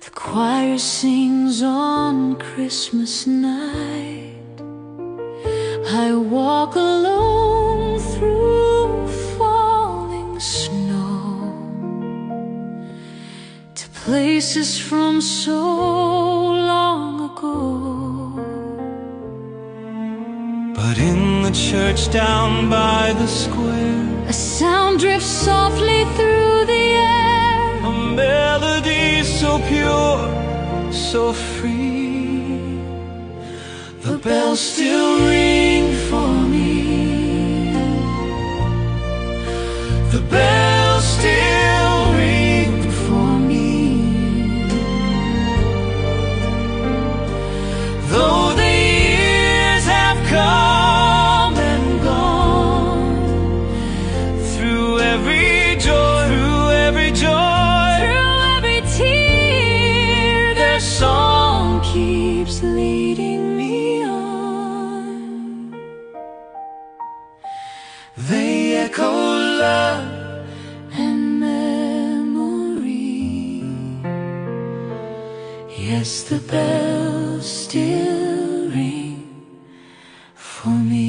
The choir sings on Christmas night. I walk alone through falling snow to places from so long ago. But in the church down by the square, a sound drifts softly through the air, a melody so pure, so free. The bells still ring for me. The bells still ring for me. Though the years have come and gone, through every joy, through every joy, through every tear, their song keeps leading me on. They echo love And memory. Yes, the bells still ring for me.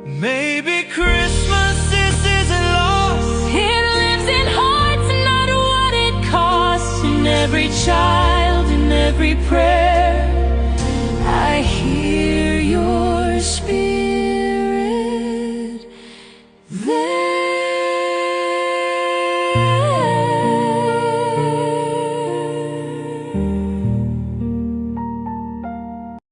Maybe Christmas, this isn't lost. It lives in hearts, not what it costs. In every child, in every prayer,